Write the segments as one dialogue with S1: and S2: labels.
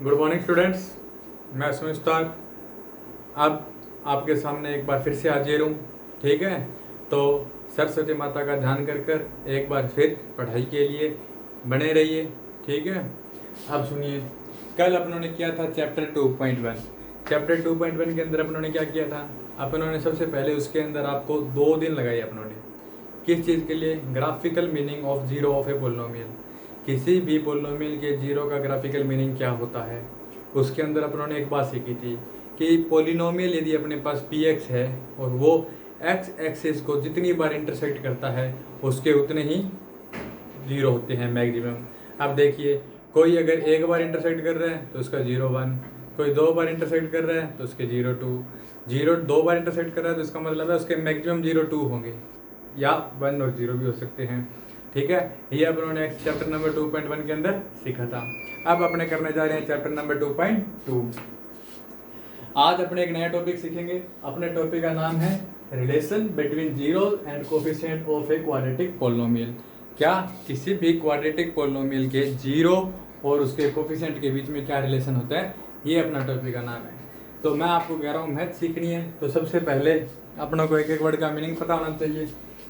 S1: Good morning students, मैं सुमिस्तार अब आपके सामने एक बार फिर से हाजिर हूँ। ठीक है, तो सरस्वती माता का ध्यान कर कर एक बार फिर पढ़ाई के लिए बने रहिए। ठीक है, अब सुनिए, कल अपनों ने किया था चैप्टर 2.1। चैप्टर 2.1 के अंदर अपनों ने क्या किया था? अपनों ने सबसे पहले उसके अंदर आपको 2 दिन लगाए अपनों ने। किस चीज़ के लिए? Graphical meaning of zero of A polynomial. किसी भी पोलिनोमियल के जीरो का ग्राफिकल मीनिंग क्या होता है, उसके अंदर अपनों ने एक बात सीखी थी कि पोलिनोमियल यदि अपने पास पी एक्स है और वो एक्स एक्सिस को जितनी बार इंटरसेक्ट करता है उसके उतने ही जीरो होते हैं मैक्सिमम। अब देखिए, कोई अगर एक बार इंटरसेक्ट कर रहा है तो उसका 0 1, कोई 2 बार इंटरसेक्ट कर रहा है तो उसके 0 2, 2 बार इंटरसेक्ट कर रहा है तो इसका मतलब है उसके मैक्सिमम 0 2 होंगे या 1 और 0 भी हो सकते हैं। ठीक है, ये अपन ने चैप्टर नंबर 2.1 के अंदर सीखा था। अब अपने करने जा रहे हैं चैप्टर नंबर 2.2। आज अपने एक नया टॉपिक सीखेंगे। अपने टॉपिक का नाम है relation between zero and coefficient of a quadratic polynomial. क्या किसी भी क्वाड्रेटिक पोलिनोमियल के जीरो और उसके कोफिशिएंट के बीच में क्या रिलेशन होता है, ये अपना टॉपिक का नाम है। तो मैं आपको कह रहा हूँ मैथ सीखनी है तो सबसे पहले अपनों को एक एक वर्ड का मीनिंग पता होना चाहिए।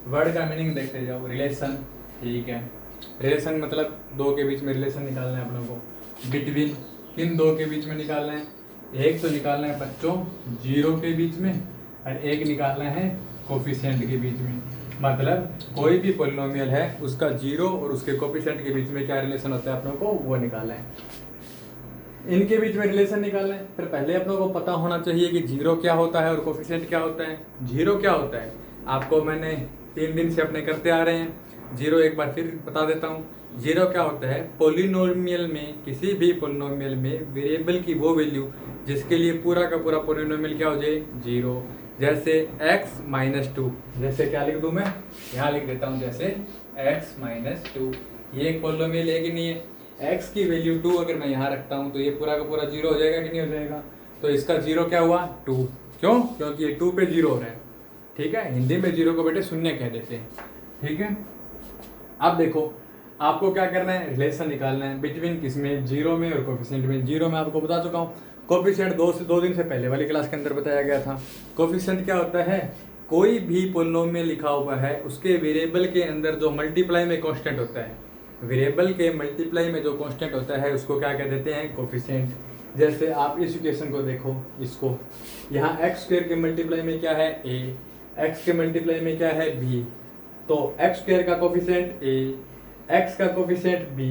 S1: वर्ड का मीनिंग देखते जाओ। रिलेशन, ठीक है, रिलेशन मतलब दो के बीच में रिलेशन निकालना है अपनों को। बिटवीन, किन दो के बीच में निकालना है? एक तो निकालना है बच्चों जीरो के बीच में और एक निकालना है कोफिशिएंट के बीच में। मतलब कोई भी पोलिनोमियल है उसका जीरो और उसके कोफिशिएंट के बीच में क्या रिलेशन होता है अपनों को वो निकालना है। इनके बीच में रिलेशन निकालना है, फिर पहले अपनों को पता होना चाहिए कि जीरो क्या होता है और कोफिशिएंट क्या होता है। जीरो क्या होता है आपको मैंने 3 दिन से अपने करते आ रहे हैं। जीरो एक बार फिर बता देता हूँ। जीरो क्या होता है? पोलिनोमियल में, किसी भी पोलिनोमियल में वेरिएबल की वो वैल्यू जिसके लिए पूरा का पूरा पोलिनोमियल क्या हो जाए? जीरो। जैसे x - 2, जैसे क्या लिख दूं मैं? यहाँ लिख देता हूँ जैसे x - 2। ये एक पोलिनोमियल है कि नहीं है? x की वैल्यू 2 अगर मैं यहाँ रखता हूँ तो ये पूरा का पूरा जीरो हो जाएगा कि नहीं हो जाएगा? तो इसका जीरो क्या हुआ? 2। क्यों? क्योंकि ये 2 पे जीरो हो रहा है। ठीक है, हिंदी में जीरो को बेटे शून्य कह देते हैं। ठीक है, अब देखो आपको क्या करना है? रिलेशन निकालना है बिटवीन किसमें? जीरो में और कोफिशिएंट में। जीरो में आपको बता चुका हूँ, कोफिशिएंट 2 दिन से पहले वाली क्लास के अंदर बताया गया था। कोफिशिएंट क्या होता है? कोई भी पोलिनोमियल लिखा हुआ है उसके वेरिएबल के अंदर जो मल्टीप्लाई में कांस्टेंट होता है, वेरिएबल के मल्टीप्लाई में जो कांस्टेंट होता है उसको क्या कह देते हैं? कोफिशिएंट। जैसे आप इस इक्वेशन को देखो, इसको यहाँ x² के मल्टीप्लाई में क्या है? a, x के मल्टीप्लाई में क्या है? b। तो x² का कोफिशिएंट a, x का कोफिशिएंट b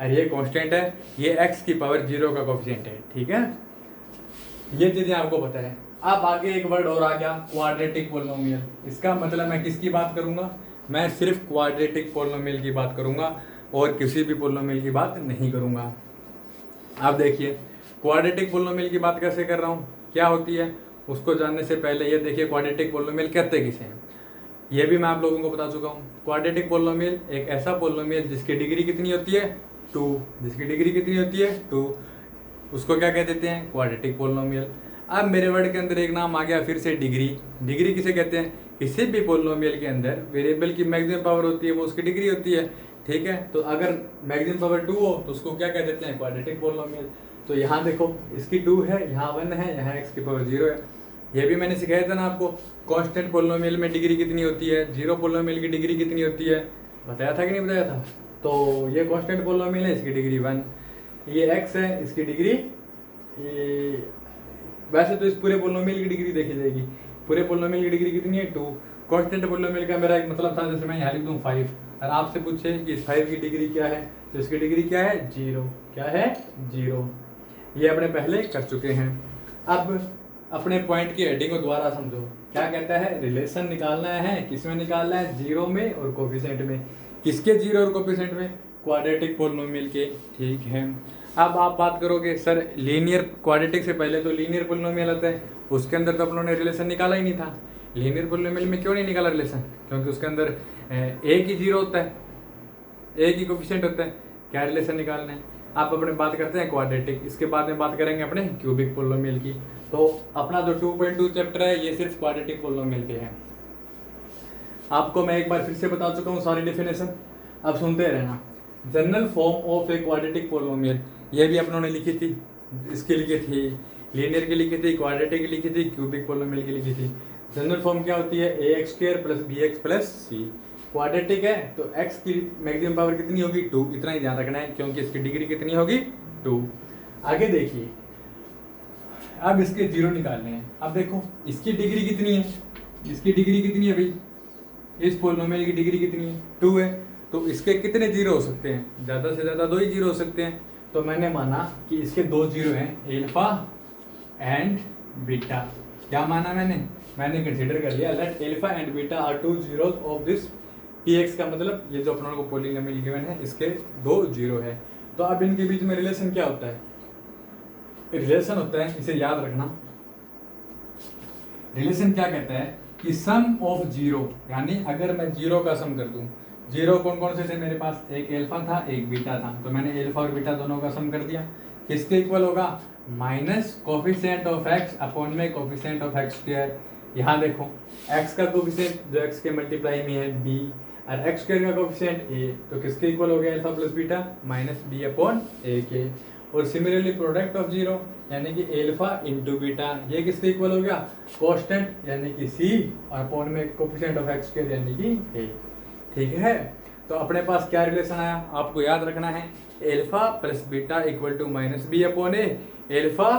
S1: और ये कांस्टेंट है, ये x की पावर 0 का कोफिशिएंट है। ठीक है, ये चीजें आपको पता है। अब आगे एक वर्ड और आ गया, क्वाड्रेटिक पोलिनोमियल। इसका मतलब मैं किसकी बात करूंगा? मैं सिर्फ क्वाड्रेटिक पोलिनोमियल की बात करूंगा और किसी भी पोलिनोमियल की बात नहीं करूंगा। अब देखिए, क्वाड्रेटिक पोलिनोमियल की बात कैसे कर रहा हूँ, क्या होती है उसको जानने से पहले ये देखिए क्वाड्रेटिक पोलिनोमियल कहते किसे हैं, ये भी मैं आप लोगों को बता चुका हूँ। क्वाड्रेटिक पोलिनोमियल एक ऐसा पोलिनोमियल जिसकी डिग्री कितनी होती है? 2। जिसकी डिग्री कितनी होती है? 2, उसको क्या कह देते हैं? Quadratic polynomial. अब मेरे वर्ड के अंदर एक नाम आ गया फिर से, डिग्री। डिग्री किसे कहते हैं? किसी भी पोलिनोमियल के अंदर वेरिएबल की मैक्सिमम पावर होती है वो उसकी डिग्री होती है। ठीक है, तो अगर मैक्सिमम पावर 2 हो तो उसको क्या कह देते हैं? Quadratic polynomial. तो यहाँ देखो इसकी 2 है, यहाँ 1 है, यहाँ x की पावर 0 है। ये भी मैंने सिखाया था ना आपको, कांस्टेंट पोलिनोमियल में डिग्री कितनी होती है, जीरो पोलिनोमियल की डिग्री कितनी होती है, बताया था कि नहीं बताया था? तो ये कांस्टेंट पोलिनोमियल है, इसकी डिग्री 1। ये x है, इसकी डिग्री ये, वैसे तो इस पूरे पोलिनोमियल की डिग्री देखी जाएगी। पूरे पोलिनोमियल की डिग्री कितनी है? 2। कांस्टेंट पोलिनोमियल का मेरा एक मतलब था, जैसे मैं यहाँ लिख दूँ 5 और आपसे पूछे कि इस 5 की डिग्री क्या है, तो इसकी डिग्री क्या है? 0। क्या है? 0। ये अपने पहले कर चुके हैं। अब अपने पॉइंट की हेडिंग को दोबारा समझो। क्या कहता है? रिलेशन निकालना है। किसमें निकालना है? जीरो में और कोफिशिएंट में। किसके जीरो और कोफिशिएंट में? क्वाड्रेटिक पोलिनोमियल के। ठीक है, अब आप बात करोगे सर लीनियर, क्वाड्रेटिक से पहले तो लीनियर पोलिनोमियल आता है, उसके अंदर तो अपनों ने रिलेशन निकाला ही नहीं था। लीनियर पोलिनोमियल में क्यों नहीं निकाला रिलेशन? क्योंकि उसके अंदर एक ही जीरो होता है, एक ही कोफिशिएंट होता है। क्या रिलेशन निकालना है? आप अपने बात करते हैं क्वाड्रेटिक, इसके बाद में बात करेंगे अपने क्यूबिक पोलिनोमियल की। तो अपना जो 2.2 चैप्टर है ये सिर्फ क्वाड्रेटिक पोलिनोमियल पे है। आपको मैं एक बार फिर से बता चुका हूँ सारी डेफिनेशन, अब सुनते रहना। General form of a quadratic polynomial, ये भी अपनों ने लिखी थी, इसकी लिखी थी, लीनियर की लिखी थी, क्वाड्रेटिक की लिखी थी, क्यूबिक पोलिनोमियल की लिखी थी। जनरल फॉर्म क्या होती है, a x square plus b x plus c. Quadratic है तो एक्स की मैक्सिमम पावर कितनी होगी 2, इतना ही ध्यान रखना है क्योंकि इसकी डिग्री कितनी होगी 2। आगे देखिए, अब इसके जीरो निकालने हैं। अब देखो इसकी डिग्री कितनी है, इसकी डिग्री कितनी है भाई, इस पोलिनोमियल की डिग्री कितनी है 2 है, तो इसके कितने जीरो हो सकते हैं, ज़्यादा से ज़्यादा 2 ही जीरो हो सकते हैं। तो मैंने माना कि इसके 2 जीरो हैं, एल्फा एंड बीटा। क्या माना मैंने कंसीडर कर लिया let alpha and beta are 2 zeros of this P X, का मतलब ये जो अपनों को पोलिनोमियल गिवन है इसके 2 जीरो है। तो अब इनके बीच में रिलेशन क्या होता है, रिलेशन होता है, इसे याद रखना, रिलेशन क्या कहता है कि सम ऑफ जीरो, यानी अगर मैं जीरो का सम कर दूं, जीरो कौन कौन से थे मेरे पास, एक एल्फा था एक बीटा था, तो मैंने एल्फा और बीटा दोनों का सम कर दिया, किसके इक्वल होगा, minus coefficient of x upon में कोफिशिएंट ऑफ एक्स स्क्वायर। यहाँ देखो एक्स का कोफिशिएंट जो एक्स के मल्टीप्लाई में है बी, और एक्स स्क्वायर का कोफिशिएंट ए, तो किसके इक्वल हो गया alpha plus beta, minus b upon a के। और सिमिलरली प्रोडक्ट ऑफ जीरो यानी कि एल्फा इंटू बीटा, ये किसके इक्वल हो गया, कांस्टेंट यानी कि सी, और अपॉन में कोफिशिएंट ऑफ एक्स स्क्वायर यानी कि ए। ठीक है, तो अपने पास क्या रिलेशन आया, आपको याद रखना है, alpha plus beta equal to minus b upon a, alpha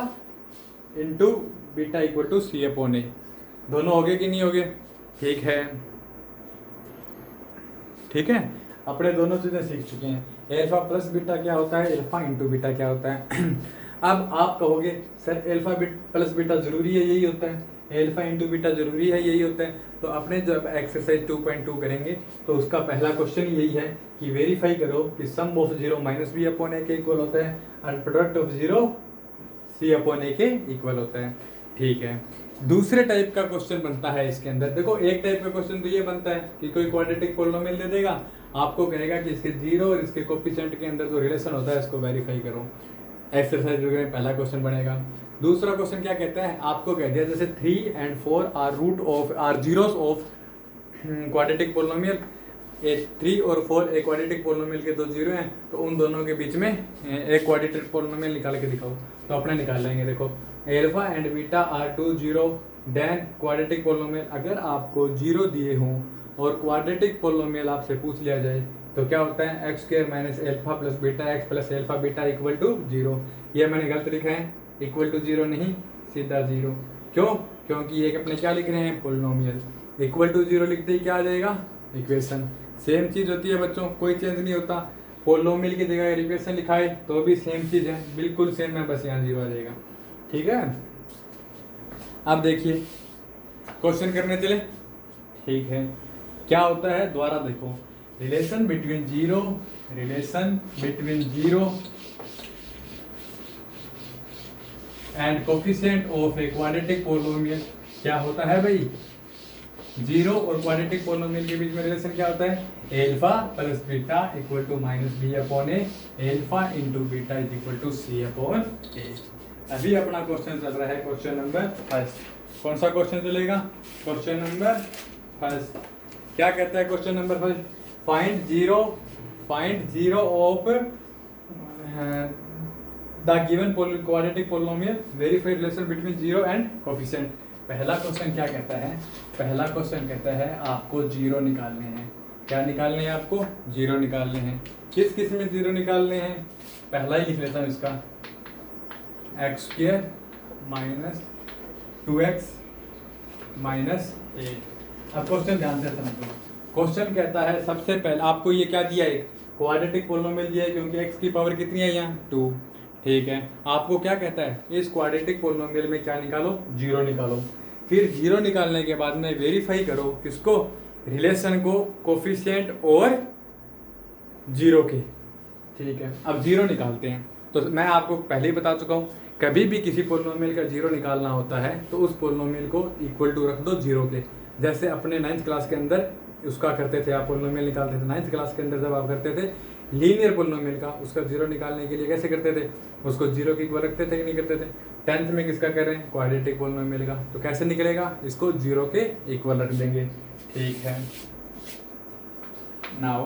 S1: into beta equal to c upon a. दोनों हो गए कि नहीं हो गए, ठीक है, ठीक है, अपने दोनों चीजें सीख चुके हैं। एल्फा प्लस बीटा क्या होता है, एल्फा इंटू बीटा क्या होता है। अब आप कहोगे सर एल्फा प्लस बीटा जरूरी है, यही होता है, एल्फा इंटू बीटा जरूरी है, यही होता है। तो अपने जब एक्सरसाइज 2.2 करेंगे तो उसका पहला क्वेश्चन यही है कि वेरीफाई करो कि sum of zero minus b upon a के इक्वल होता है और product of zero c upon a के इक्वल होता है। ठीक है, दूसरे टाइप का क्वेश्चन बनता है इसके अंदर। देखो एक टाइप का क्वेश्चन तो ये बनता है कि कोई क्वाड्रेटिक पोलिनोमियल दे देगा, आपको कहेगा कि इसके जीरो और इसके कोफिशिएंट के अंदर जो रिलेशन होता है इसको वेरीफाई करो। एक्सरसाइज में पहला क्वेश्चन बनेगा। दूसरा क्वेश्चन क्या कहता है, आपको कह दिया जैसे 3 and 4 are root of are zeros of quadratic polynomial, 3 और 4 एक क्वाड्रेटिक पोलिनोमियल के 2 जीरो हैं, तो उन दोनों के बीच में एक क्वाड्रेटिक पोलिनोमियल निकाल के दिखाओ। तो अपने निकाल लेंगे। देखो alpha and beta are 2 zero then quadratic polynomial. अगर आपको जीरो दिए हों और क्वाड्रेटिक पोलिनोमियल आपसे पूछ लिया जाए तो क्या होता है, X square minus alpha plus beta X plus alpha beta equal to zero. ये मैंने गलत लिखा है, इक्वल टू जीरो नहीं, सीधा जीरो। क्यों, क्योंकि ये अपने क्या लिख रहे हैं, पोलिनोमियल। इक्वल टू जीरो लिखते ही क्या आ जाएगा, इक्वेशन। सेम चीज़ होती है बच्चों, कोई चेंज नहीं होता। पोलिनोमियल की जगह इक्वेशन लिखा है तो भी सेम चीज़ है, बिल्कुल सेम है, बस यहाँ जीरो आ जाएगा। ठीक है, अब देखिए क्वेश्चन करने चले। ठीक है, क्या होता है दोबारा देखो, relation between zero and coefficient of a quadratic polynomial. क्या होता है भाई, जीरो और क्वाड्रेटिक पोलिनोमियल के बीच में रिलेशन क्या होता है, alpha plus beta equal to minus b upon a, alpha into beta is equal to c upon a. अभी अपना क्वेश्चन चल रहा है क्वेश्चन नंबर फर्स्ट। कौन सा क्वेश्चन चलेगा, क्वेश्चन नंबर फर्स्ट। क्या कहता है question number first, find zero of the given quadratic polynomial, verify relation between zero and coefficient. पहला क्वेश्चन क्या कहता है, पहला क्वेश्चन कहता है आपको जीरो निकालने हैं। क्या निकालने हैं, आपको जीरो निकालने हैं। किस किस में जीरो निकालने हैं, पहला ही लिख लेता हूँ इसका, x square minus 2x minus 8। अब क्वेश्चन ध्यान से समझो। क्वेश्चन कहता है सबसे पहले आपको ये क्या दिया, एक क्वाड्रेटिक पोलिनोमियल दिया है क्योंकि x की पावर कितनी है यहाँ 2। ठीक है, आपको क्या कहता है, इस क्वाड्रेटिक पोलिनोमियल में क्या निकालो, जीरो निकालो। फिर जीरो निकालने के बाद में वेरीफाई करो किसको, रिलेशन को, कोफिशिएंट और जीरो के। ठीक है, अब जीरो निकालते हैं। तो मैं आपको पहले ही बता चुका हूँ, कभी भी किसी पोलिनोमियल का जीरो निकालना होता है तो उस पोलिनोमियल को इक्वल टू रख दो जीरो के। जैसे अपने 9th क्लास के अंदर उसका करते थे, आप पोलिनोमियल निकालते थे 9th क्लास के अंदर, जब आप करते थे लीनियर पोलिनोमियल का, उसका जीरो निकालने के लिए कैसे करते थे, उसको जीरो के इक्वल रखते थे कि नहीं करते थे। 10th में किसका कर रहे हैं, क्वाड्रेटिक पोलिनोमियल का, तो कैसे निकलेगा, इसको जीरो के इक्वल रख देंगे। ठीक है, नाउ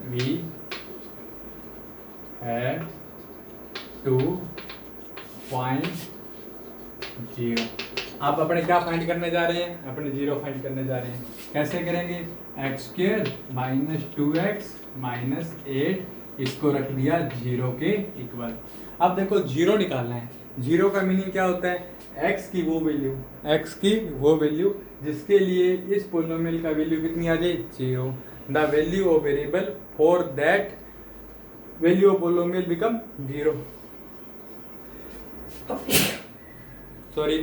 S1: वी है 2.0। आप अपने क्या फाइंड करने जा रहे हैं? अपने 0 फाइंड करने जा रहे हैं। कैसे करेंगे? x² माइनस 2x माइनस 8 इसको रख दिया 0 के इक्वल। अब देखो 0 निकालना है। 0 का मीनिंग क्या होता है? x की वो वैल्यू जिसके लिए इस पोलिनोमियल का वैल्यू कितनी आ जाए? 0। The value of variable for that value of polynomial become 0। Sorry,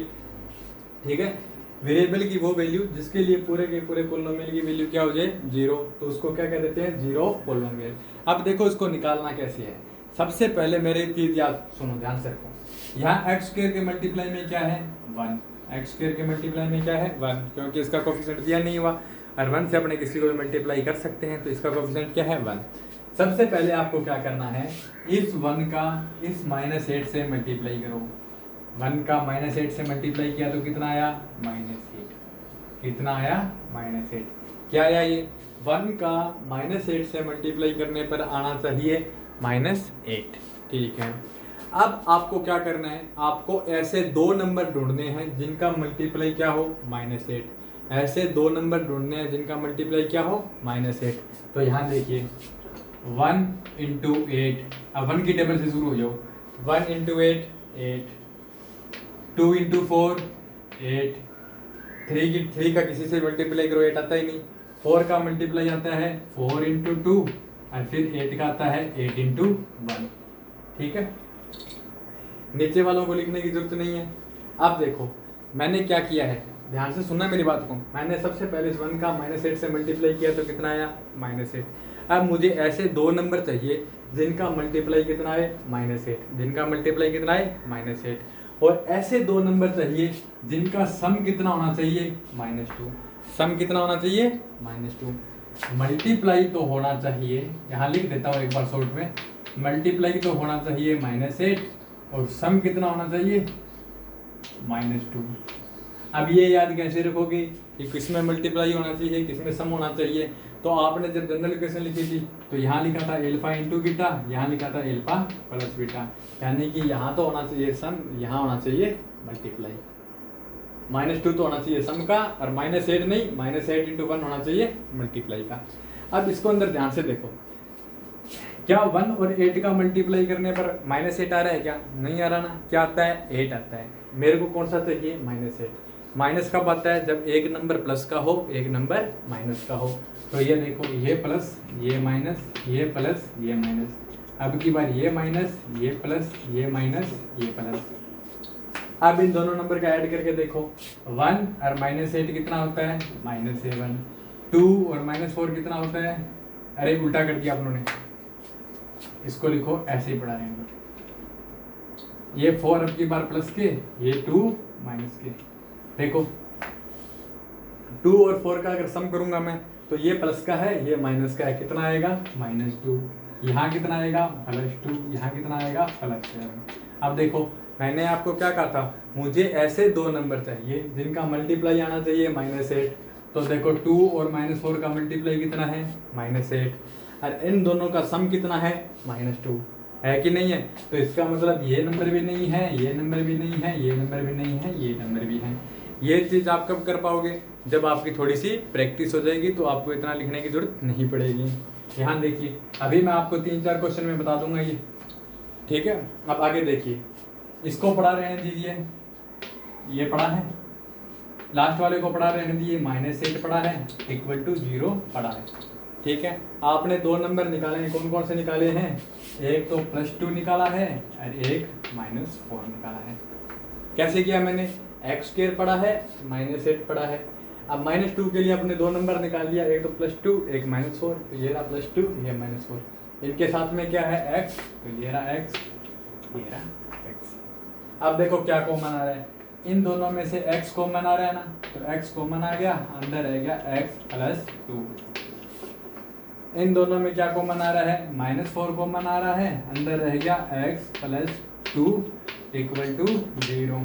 S1: ठीक है। वेरिएबल की वो वैल्यू जिसके लिए पूरे के पूरे पोलिनोमियल की वैल्यू क्या हो जाए? 0, तो उसको क्या कह देते हैं? 0 ऑफ पोलिनोमियल। अब देखो इसको निकालना कैसे है। सबसे पहले मेरे चीज याद सुनो, ध्यान से रखो। यहाँ x² के मल्टीप्लाई में क्या है? 1। x² के मल्टीप्लाई में क्या है? 1, क्योंकि इसका कोफिशिएंट दिया नहीं हुआ और 1 से अपने किसी को भी मल्टीप्लाई कर सकते हैं, तो इसका कोफिशिएंट क्या है? 1। सबसे पहले आपको क्या करना है? इस 1 का इस -8 से मल्टीप्लाई करो। 1 का -8 से मल्टीप्लाई किया तो कितना आया? -8। कितना आया? -8। क्या आया ये? 1 का -8 से मल्टीप्लाई करने पर आना चाहिए -8। ठीक है। अब आपको क्या करना है? आपको ऐसे 2 नंबर ढूंढने हैं जिनका मल्टीप्लाई क्या हो? -8। ऐसे 2 नंबर ढूंढने हैं जिनका मल्टीप्लाई क्या हो? -8। तो यहाँ देखिए 1 × 8। अब 1 की टेबल से शुरू हो जाओ। 1 × 8 8, 2 × 4 8, 3 का किसी से मल्टीप्लाई करो 8 आता ही नहीं। 4 का मल्टीप्लाई आता है 4 × 2 और फिर 8 का आता है 8 × 1। ठीक है, नीचे वालों को लिखने की जरूरत नहीं है। अब देखो मैंने क्या किया है, ध्यान से सुनना मेरी बात को। मैंने सबसे पहले इस 1 का -8 से मल्टीप्लाई किया तो कितना आया? -8। अब मुझे ऐसे 2 नंबर चाहिए जिनका मल्टीप्लाई कितना है? -8। जिनका मल्टीप्लाई कितना है? -8। और ऐसे 2 नंबर चाहिए जिनका सम कितना होना चाहिए? -2। सम कितना होना चाहिए? -2। मल्टीप्लाई तो होना चाहिए, यहाँ लिख देता हूँ एक बार शॉर्ट में। मल्टीप्लाई तो होना चाहिए -8 और सम कितना होना चाहिए? -2। अब ये याद कैसे रखोगे कि किसमें मल्टीप्लाई होना चाहिए, किसमें सम होना चाहिए? तो आपने जब जनरल इक्वेशन लिखी थी तो यहाँ लिखा था अल्फा × बीटा, यहाँ लिखा था अल्फा प्लस बीटा, यानी कि यहाँ तो होना चाहिए सम, यहाँ होना चाहिए मल्टीप्लाई। -2 तो होना चाहिए सम का और -8 नहीं, -8 × 1 होना चाहिए मल्टीप्लाई का। अब इसको अंदर ध्यान से देखो, क्या 1 और 8 का मल्टीप्लाई करने पर -8 आ रहा है? क्या नहीं आ रहा ना? क्या आता है? 8 आता है। मेरे को कौन सा चाहिए? -8। माइनस कब आता है? जब एक नंबर प्लस का हो, एक नंबर माइनस का हो। तो ये देखो, ये प्लस, ये माइनस, ये प्लस, ये माइनस। अब की बार ये माइनस, ये प्लस, ये माइनस, ये प्लस। अब इन दोनों नंबर का ऐड करके देखो, 1 और -8 कितना होता है? -7। 2 और -4 कितना होता है? अरे उल्टा कर दिया आप लोगों ने, इसको लिखो ऐसे ही पढ़ा रहे हैं। ये 4 अब की बार प्लस के, ये 2 माइनस के। देखो 2 और 4 का अगर सम करूंगा मैं तो ये प्लस का है, ये माइनस का है, कितना आएगा? -2। यहाँ कितना आएगा? +2। यहाँ कितना आएगा? +7। अब देखो मैंने आपको क्या कहा था, मुझे ऐसे 2 नंबर चाहिए जिनका मल्टीप्लाई आना चाहिए -8। तो देखो 2 और -4 का मल्टीप्लाई कितना है? -8। और इन दोनों का सम कितना है? -2 है कि नहीं है? तो इसका मतलब ये नंबर भी नहीं है, ये नंबर भी नहीं है, ये नंबर भी नहीं है, ये नंबर भी है। ये चीज़ आप कब कर पाओगे? जब आपकी थोड़ी सी प्रैक्टिस हो जाएगी, तो आपको इतना लिखने की जरूरत नहीं पड़ेगी। यहाँ देखिए, अभी मैं आपको 3-4 क्वेश्चन में बता दूंगा ये, ठीक है। अब आगे देखिए, इसको पढ़ा रहने दीजिए, ये पढ़ा है, लास्ट वाले को पढ़ा रहने दीजिए, -8 पढ़ा है, = 0 पढ़ा है, ठीक है। आपने 2 नंबर निकाले हैं, कौन कौन से निकाले हैं? एक तो +2 निकाला है और एक -4 निकाला है। कैसे किया मैंने? x² पढ़ा है, -8 पढ़ा है। अब -2 के लिए अपने 2 नंबर निकाल लिया, एक तो +2, एक -4। तो ये रहा +2, ये -4। इनके साथ में क्या है? x, तो ये रहा x, ये रहा x। अब देखो क्या कॉमन आ रहा है, इन दोनों में से x कॉमन आ रहा है ना, तो x कॉमन आ गया, अंदर रह गया x + 2। इन दोनों में क्या कॉमन आ रहा है? -4 कॉमन आ रहा है, अंदर रह गया x + 2 = 0।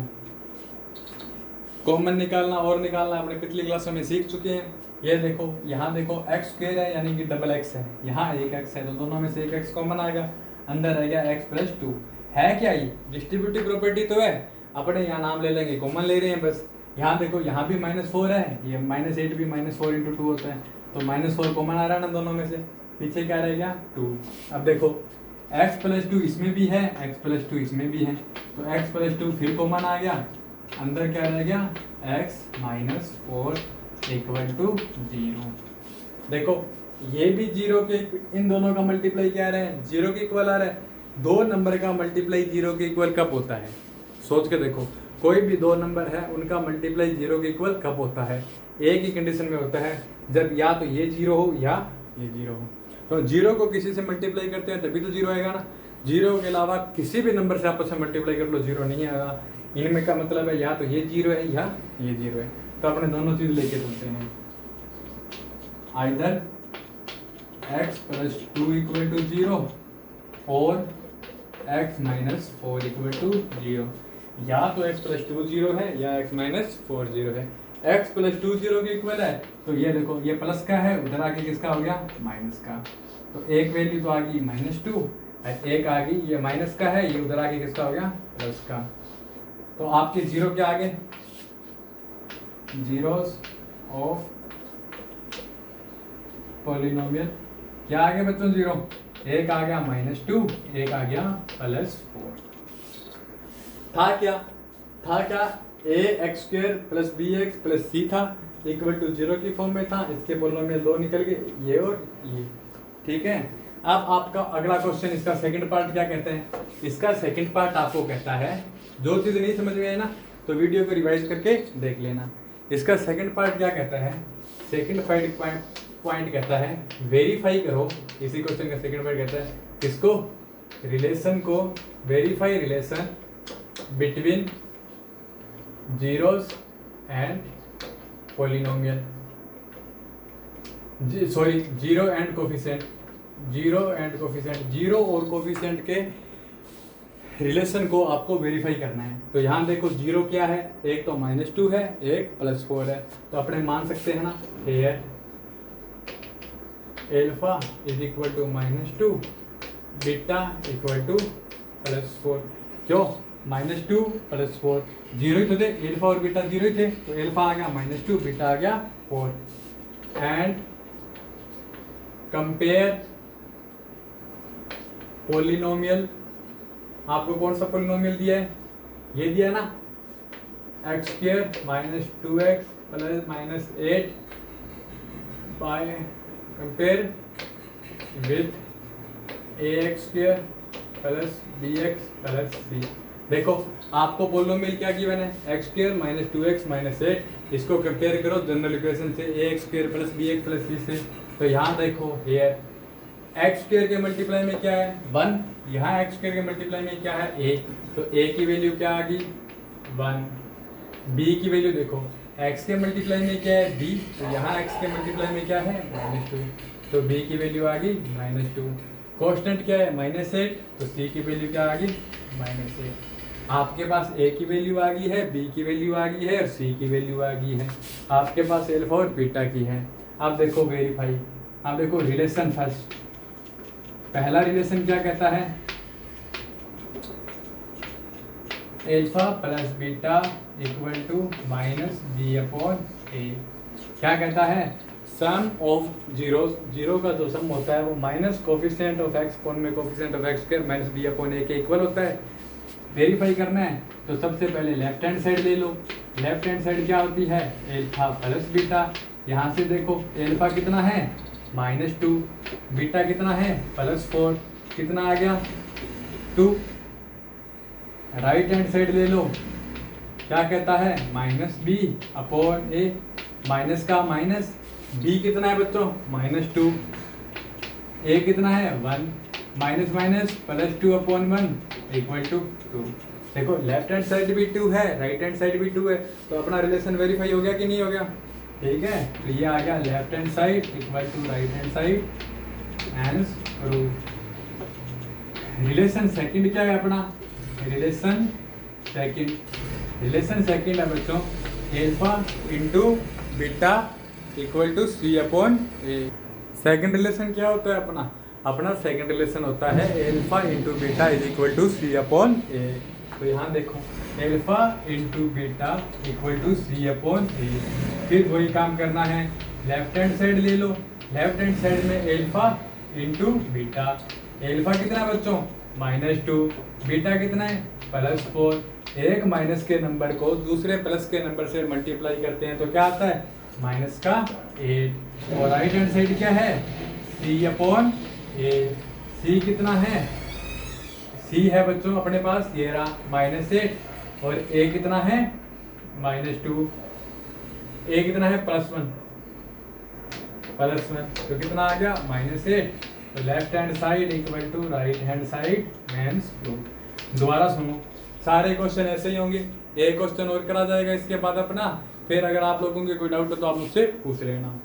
S1: कॉमन निकालना और निकालना अपने पिछली क्लासों में सीख चुके हैं। ये देखो, यहाँ देखो x² है, यानी कि डबल x है, यहाँ एक x है, तो दोनों में से एक x कॉमन आएगा, अंदर रह गया x प्लस 2। है क्या ये डिस्ट्रीब्यूटिव प्रॉपर्टी तो है, अपने यहाँ नाम ले लेंगे, कॉमन ले रहे हैं बस। यहाँ देखो यहाँ भी -4 है, ये -8 भी -4 × 2 होता है, तो -4 कॉमन आ रहा है ना दोनों में से, पीछे क्या रह गया 2। अब देखो x प्लस 2 इसमें भी है, x प्लस 2 इसमें भी है, तो x प्लस 2 फिर कॉमन आ गया, अंदर क्या रह गया x माइनस 4 इक्वल टू 0। देखो ये भी 0 के, इन दोनों का मल्टीप्लाई क्या आ रहा है 0 के इक्वल आ रहा है। दो नंबर का मल्टीप्लाई 0 के इक्वल कब होता है, सोच के देखो, कोई भी दो नंबर है उनका मल्टीप्लाई 0 के इक्वल कब होता है, एक ही कंडीशन में होता है, जब या तो ये 0 हो या ये 0 हो। तो 0 को किसी से मल्टीप्लाई करते हैं तभी तो 0 आएगा ना, 0 के अलावा किसी भी नंबर से आपस में मल्टीप्लाई कर लो 0 नहीं आएगा। इनमें का मतलब है या तो ये 0 है या ये 0 है, तो अपने दोनों चीज लेके चलते हैं, either x plus 2 equal to 0 और x माइनस 4 इक्वल टू 0, या तो x प्लस 2 0 है या x माइनस 4 0 है। x प्लस 2 0 के इक्वल है, तो ये देखो ये प्लस का है, उधर आके किसका हो गया माइनस का, तो एक वैल्यू तो आ गई -2 और एक आ गई ये माइनस का है, ये उधर आके किसका हो गया प्लस का। तो आपके 0 के आगे जीरोस ऑफ पॉलिनोमियल क्या आ गया बच्चों 0, एक आ गया -2, एक आ गया +4। था क्या ax² + bx + c था इक्वल टू 0 की फॉर्म में था, इसके पॉलिनोमियल दो निकल गए, ये और ये, ठीक है। अब आपका अगला क्वेश्चन, इसका सेकंड पार्ट क्या कहते हैं, इसका सेकंड पार्ट आपको कहता है, जो चीज़ नहीं समझ में आई ना तो वीडियो को रिवाइज करके देख लेना। इसका सेकंड पार्ट क्या कहता है, सेकंड पॉइंट कहता है वेरीफाई करो, इसी क्वेश्चन का सेकंड पॉइंट कहता है किसको, रिलेशन को, verify relation between zeros and polynomial, sorry zero and coefficient, zero और कोफिशिएंट के रिलेशन को आपको वेरीफाई करना है। तो यहाँ देखो 0 क्या है, एक तो -2 है, एक +4 है, तो अपने मान सकते हैं ना here alpha is equal to -2, beta equal to +4। क्यों -2 +4 0 ही तो थे, एल्फा और बीटा 0 ही थे, तो एल्फा आ गया -2, बीटा आ गया 4। एंड कंपेयर पॉलिनोमियल, आपको कौन सा पॉलिनोमियल दिया है, ये दिया है ना x² - 2x + -8 by compare with ax² + bx + c। देखो आपको पॉलिनोमियल क्या गिवन है x² - 2x - 8, इसको कंपेयर करो जनरल इक्वेशन से ax² + bx + c से। तो यहाँ देखो हेयर x² के मल्टीप्लाई में क्या है 1, यहाँ x² के मल्टीप्लाई में क्या है a, तो a की वैल्यू क्या आ गई 1, b की वैल्यू देखो x के मल्टीप्लाई में क्या है b, तो यहाँ x के मल्टीप्लाई में क्या है -2, तो b की वैल्यू आ गई -2। कांस्टेंट क्या है -8, तो c की वैल्यू क्या आ गई -8। आपके पास a की वैल्यू आ गई है, b की वैल्यू आ गई है और c की वैल्यू आ गई है, आपके पास एल्फा और बीटा की है। अब देखो वेरीफाई, अब देखो रिलेशन फर्स्ट, पहला रिलेशन क्या कहता है alpha plus beta equal to -b/a। क्या कहता है सम ऑफ जीरोस, जीरो का जो सम होता है वो minus coefficient of x upon में कोफिशिएंट ऑफ x² - b/a के इक्वल होता है। वेरीफाई करना है तो सबसे पहले लेफ्ट हैंड साइड ले लो, लेफ्ट हैंड साइड क्या होती है एल्फा प्लस बीटा, यहाँ से देखो एल्फा कितना है -2, बीटा कितना है +4, कितना आ गया 2। राइट हैंड साइड ले लो, क्या कहता है -b/a, माइनस का माइनस, b कितना है बच्चों -2, a कितना है 1, माइनस माइनस +2/1 इक्वल टू 2। देखो लेफ्ट हैंड साइड भी 2 है, राइट हैंड साइड भी 2 है, तो अपना रिलेशन वेरीफाई हो गया कि नहीं हो गया, ठीक है। तो ये आ गया left hand side equal to right hand side and proof. Relation second क्या है अपना, रिलेशन सेकंड है बच्चों alpha into beta equal to c/a। Second relation क्या होता है अपना, अपना सेकंड रिलेशन होता है alpha into beta is equal to c upon a. तो यहाँ देखो alpha into beta equal to c upon a. फिर वही काम करना है, लेफ्ट हैंड साइड ले लो, लेफ्ट हैंड साइड में एल्फा इंटू बीटा। एल्फा कितना है बच्चों -2, बीटा कितना है +4। एक माइनस के नंबर को दूसरे प्लस के नंबर से मल्टीप्लाई करते हैं तो क्या आता है -8। और राइट हैंड साइड क्या है सी अपॉन ए। सी कितना है, सी है बच्चों अपने पास ये रहा -8 और ए कितना है -2। ए कितना है +1 तो कितना आ गया -8। तो left hand side equal to right hand side hence proof. दोबारा सुनो, सारे क्वेश्चन ऐसे ही होंगे, एक क्वेश्चन और करा जाएगा इसके बाद अपना। फिर अगर आप लोगों के कोई डाउट हो तो आप मुझसे पूछ लेना।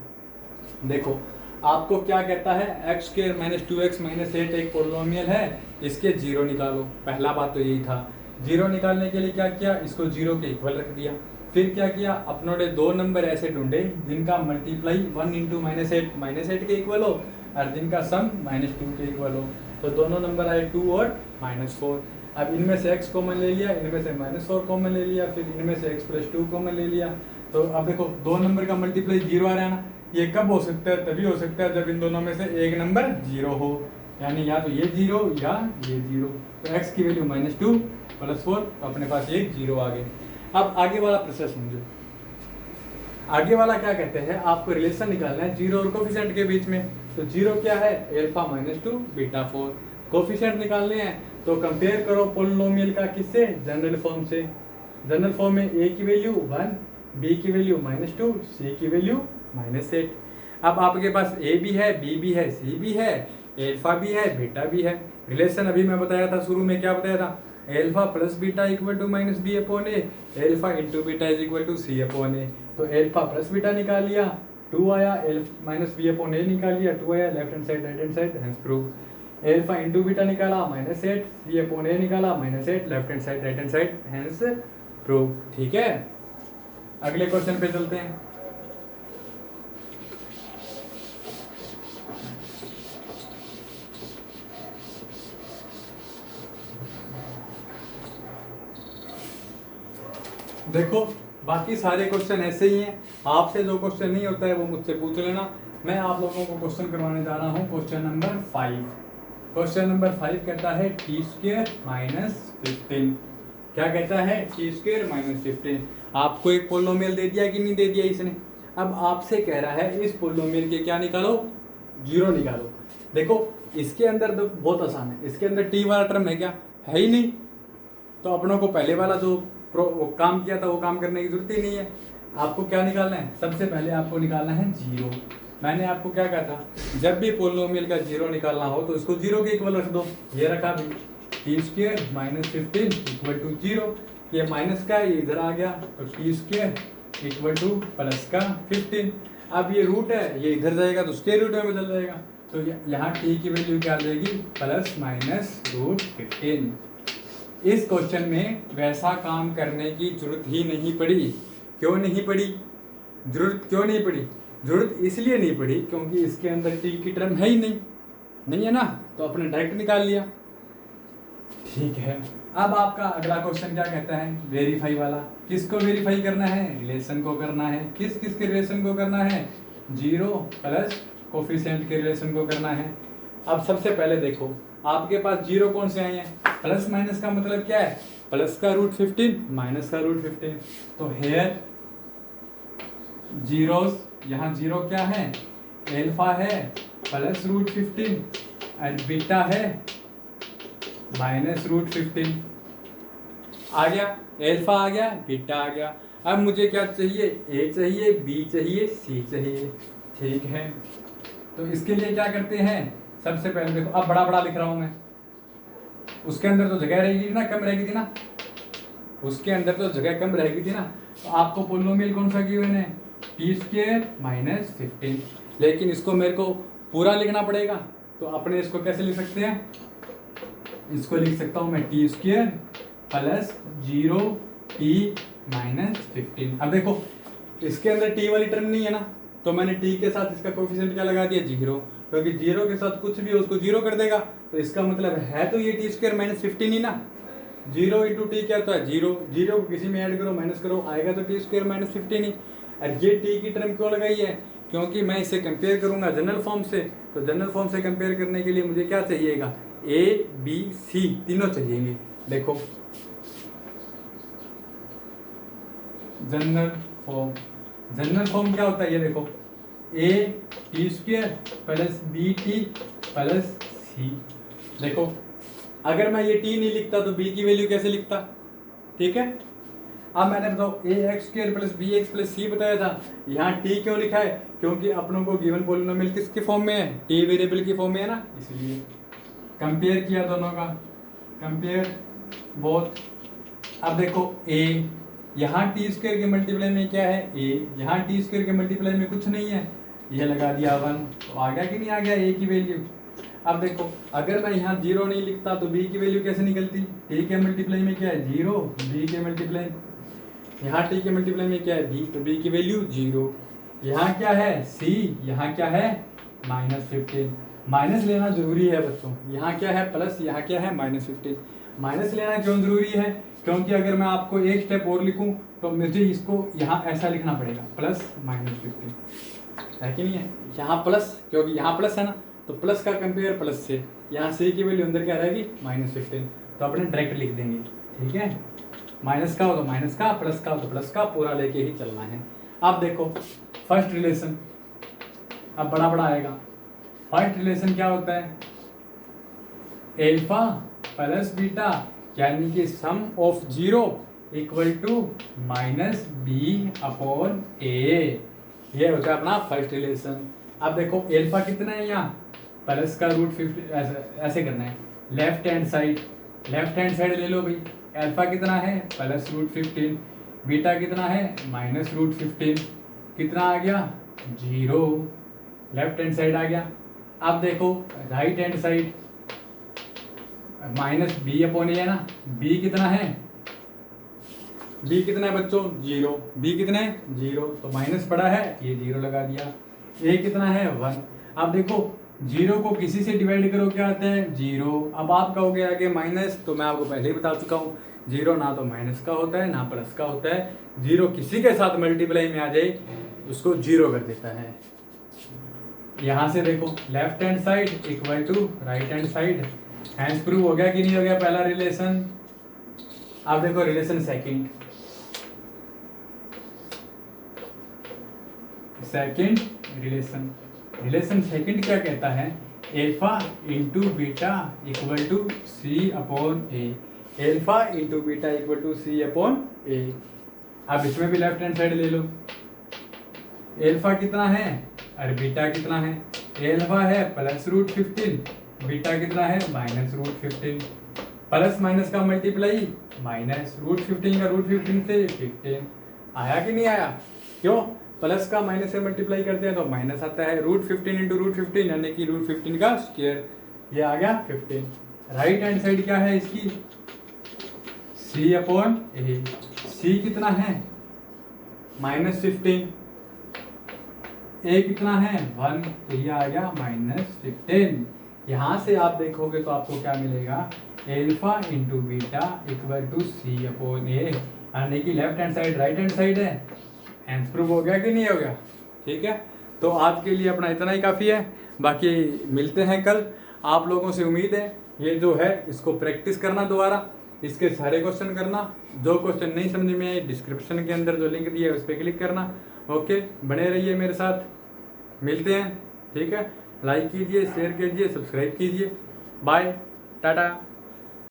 S1: देखो आपको क्या कहता है x² - 2x - 8 एक पोलिनोमियल है, इसके 0 निकालो। पहला बात तो यही था। 0 निकालने के लिए क्या किया, इसको 0 के इक्वल रख दिया। फिर क्या किया, अपनों ने दो नंबर ऐसे ढूंढे जिनका मल्टीप्लाई 1 × -8 के इक्वल हो और जिनका सम -2 के इक्वल हो। तो दोनों नंबर आए 2 और -4। अब इनमें से x कॉमन ले लिया, इनमें से -4 कॉमन ले लिया, फिर इनमें से x + 2 कॉमन ले लिया। तो अब देखो दो नंबर का मल्टीप्लाई 0 आ रहा है ना, ये कब हो सकता है, तभी हो सकता है जब इन दोनों में से एक नंबर 0 हो, यानी या तो ये 0 या ये 0। तो x की वैल्यू -2 + 4, तो अपने पास ये 0 आ गए। अब आगे वाला प्रोसेस समझो। आगे वाला क्या कहते हैं, आपको रिलेशन निकालना है जीरो और कोफिशिएंट के बीच में। तो जीरो क्या है एल्फा -2 बीटा 4। कोफिशिएंट निकालने हैं तो कंपेयर करो पोलिनोमियल का किससे, जनरल फॉर्म से। जनरल फॉर्म में ए की वैल्यू 1, बी की वैल्यू -2, सी की वैल्यू -8। अब आपके पास ए भी है, बी भी है, सी भी है, एल्फा भी है, बीटा भी है। रिलेशन अभी मैं बताया था शुरू में, क्या बताया था, alpha + beta equal to -b/a, alpha into beta is equal to c/a। तो एल्फा + बीटा निकाल लिया 2 आया, -b/a निकाल लिया 2 आया, left hand side right hand side hence prove. Alpha into beta निकाला -8, c/a निकाला -8, left hand side right hand side hence prove. ठीक है, अगले क्वेश्चन पे चलते हैं। देखो बाकी सारे क्वेश्चन ऐसे ही हैं, आपसे जो क्वेश्चन नहीं होता है वो मुझसे पूछ लेना। मैं आप लोगों को क्वेश्चन करवाने जा रहा हूँ क्वेश्चन नंबर 5। क्वेश्चन नंबर 5 कहता है t² - 15। क्या कहता है t² - 15। आपको एक पोलिनोमियल दे दिया कि नहीं दे दिया इसने। अब आपसे कह रहा है इस पोलिनोमियल के क्या निकालो, 0 निकालो। देखो इसके अंदर तो बहुत आसान है, इसके अंदर t वाला टर्म है क्या, है ही नहीं। तो अपनों को पहले वाला जो वो काम किया था वो काम करने की जरूरत ही नहीं है। आपको क्या निकालना है, सबसे पहले आपको निकालना है 0। मैंने आपको क्या कहा था, जब भी पोलिनोमियल का 0 निकालना हो तो इसको 0 के इक्वल रख दो। ये रखा भी t² - 15 इक्वल टू 0। ये माइनस का ये इधर आ गया, तो t² इक्वल टू प्लस का 15। अब ये रूट है, ये इधर जाएगा तो स्क्वायर रूट में बदल जाएगा। तो यहाँ t की वैल्यू क्या आ जाएगी, ±√15। इस क्वेश्चन में वैसा काम करने की जरूरत ही नहीं पड़ी। क्यों नहीं पड़ी, जरूरत क्यों नहीं पड़ी, जरूरत इसलिए नहीं पड़ी क्योंकि इसके अंदर t की टर्म है ही नहीं है ना, तो अपने डायरेक्ट निकाल लिया। ठीक है, अब आपका अगला क्वेश्चन क्या कहता है, वेरीफाई वाला। किसको वेरीफाई करना है, रिलेशन को करना है। किस किस के रिलेशन को करना है, 0 प्लस कोफिशिएंट के रिलेशन को करना है। अब सबसे पहले देखो आपके पास 0 कौन से आए हैं, प्लस माइनस का मतलब क्या है, प्लस का √15 माइनस का √15। तो हेयर जीरोस, यहाँ 0 क्या है, एल्फा है +√15 और बीटा है -√15। आ गया, एल्फा आ गया, बीटा आ गया। अब मुझे क्या चाहिए, ए चाहिए, बी चाहिए, सी चाहिए। ठीक है, तो इसके लिए क्या करते हैं, सबसे पहले देखो अब बड़ा बड़ा लिख रहा हूं मैं, उसके अंदर तो जगह रहेगी ना, कम रहेगी थी ना, उसके अंदर तो जगह कम रहेगी थी ना। तो आपको पोलिनोमियल कौन सा गिवन है, t² - 15। लेकिन इसको मेरे को पूरा लिखना पड़ेगा, तो अपने इसको कैसे लिख सकते हैं, इसको लिख सकता हूं मैं t² + 0t - 15। अब देखो इसके अंदर t वाली टर्म नहीं है ना, तो मैंने t के साथ इसका कोफिशिएंट क्या लगा दिया, 0। क्योंकि जीरो के साथ कुछ भी हो उसको जीरो कर देगा, तो इसका मतलब है तो ये टी स्क्वायर माइनस 15 ही ना। जीरो इंटू टी क्या होता है जीरो, जीरो को किसी में ऐड करो माइनस करो आएगा तो टी स्क्वायर माइनस 15 ही। और ये टी की टर्म क्यों लगाई है, क्योंकि मैं इसे कंपेयर करूंगा जनरल फॉर्म से, तो जनरल फॉर्म से कंपेयर करने के लिए मुझे क्या चाहिएगा, ए बी सी तीनों चाहिएंगे। देखो जनरल फॉर्म, जनरल फॉर्म क्या होता है ये देखो, a t square plus b t plus c. देखो अगर मैं ये टी नहीं लिखता तो बी की वैल्यू कैसे लिखता, ठीक है। अब मैंने बताओ a x square plus b x plus c बताया था, यहाँ टी क्यों लिखा है, क्योंकि अपनों को गिवन पॉलिनोमियल किसके फॉर्म में है, टी वेरिएबल की फॉर्म में है ना, इसलिए कंपेयर किया दोनों का, कंपेयर बोथ। अब देखो ए यहाँ टी स्क्वायर के मल्टीप्लाई में क्या है ए, यहाँ टी स्क्वायर के मल्टीप्लाई में कुछ नहीं है, ये लगा दिया 1, तो आ गया कि नहीं आ गया ए की वैल्यू। अब देखो अगर मैं यहाँ जीरो नहीं लिखता तो बी की वैल्यू कैसे निकलती, टी के मल्टीप्लाई में क्या है जीरो, बी के मल्टीप्लाई, यहाँ टी के मल्टीप्लाई में क्या है बी, तो बी की वैल्यू जीरो। यहाँ क्या है सी, यहाँ क्या है माइनस 15, माइनस लेना जरूरी है बच्चों, यहाँ क्या है प्लस, यहाँ क्या है माइनस 15। माइनस लेना क्यों जरूरी है, क्योंकि अगर मैं आपको एक स्टेप और लिखूं तो मुझे इसको यहाँ ऐसा लिखना पड़ेगा प्लस माइनस 15, है कि नहीं है, यहाँ प्लस, क्योंकि यहाँ प्लस है ना, तो प्लस का कंपेयर प्लस से, यहाँ सी की वैल्यू अंदर क्या रहेगी माइनस 15, तो अपने डायरेक्ट लिख देंगे, ठीक है। माइनस का हो तो माइनस का, प्लस का हो तो प्लस का, पूरा लेके ही चलना है। अब देखो फर्स्ट रिलेशन, अब बड़ा बड़ा आएगा। फर्स्ट रिलेशन क्या होता है, एल्फा प्लस बीटा यानी कि sum of zero equal to minus b upon a, ये होता है अपना फर्स्ट रिलेशन। अब देखो एल्फा कितना है यहाँ, प्लस का रूट 50, ऐसे करना है, लेफ्ट हैंड साइड ले लो भाई, अल्फा कितना है प्लस रूट 15, बीटा कितना है माइनस रूट 15, कितना आ गया जीरो, लेफ्ट हैंड साइड आ गया। अब देखो right hand side minus b upon a है ना, बी कितना है, बी कितना है बच्चों जीरो, बी कितना है जीरो, तो माइनस पड़ा है ये जीरो लगा दिया, ए कितना है 1। अब देखो जीरो को किसी से डिवाइड करो क्या आता है जीरो। अब आप कहोगे आगे माइनस, तो मैं आपको पहले ही बता चुका हूँ जीरो ना तो माइनस का होता है ना प्लस का होता है, जीरो किसी के साथ मल्टीप्लाई में आ जाए उसको जीरो कर देता है। यहाँ से देखो left hand side equal to right hand side, hence prove हो गया कि नहीं हो गया पहला रिलेशन। अब देखो relation second relation, relation second क्या कहता है, alpha into beta equal to c upon a, alpha into beta equal to c upon a. अब इसमें भी लेफ्ट हैंड साइड ले लो, एल्फा कितना है और बीटा कितना है, एल्फा है प्लस रूट 15, बीटा कितना है माइनस रूट 15, प्लस माइनस का मल्टीप्लाई माइनस रूट 15 का रूट 15 से 15, आया कि नहीं आया, क्यों प्लस का माइनस से मल्टीप्लाई करते हैं तो माइनस आता है, रूट 15 इंटू रूट 15 यानी कि रूट 15 का स्क्वायर, ये आ गया 15। राइट हैंड साइड क्या है इसकी सी अपॉन ए, सी कितना है माइनस 15, ए कितना है 1, तो ये आ गया माइनस 15। यहाँ से आप देखोगे तो आपको क्या मिलेगा, alpha into beta equal to c upon a, यानी कि left hand side right hand side है, हैंड्स प्रूफ हो गया कि नहीं हो गया, ठीक है। तो आज के लिए अपना इतना ही काफ़ी है, बाकी मिलते हैं कल। आप लोगों से उम्मीद है ये जो है इसको प्रैक्टिस करना दोबारा, इसके सारे क्वेश्चन करना, जो क्वेश्चन नहीं समझ में आए डिस्क्रिप्शन के अंदर जो लिंक दिया है उस पर क्लिक करना। ओके, बने रहिए मेरे साथ, मिलते हैं, ठीक है। लाइक कीजिए, शेयर कीजिए, सब्सक्राइब कीजिए। बाय, टाटा।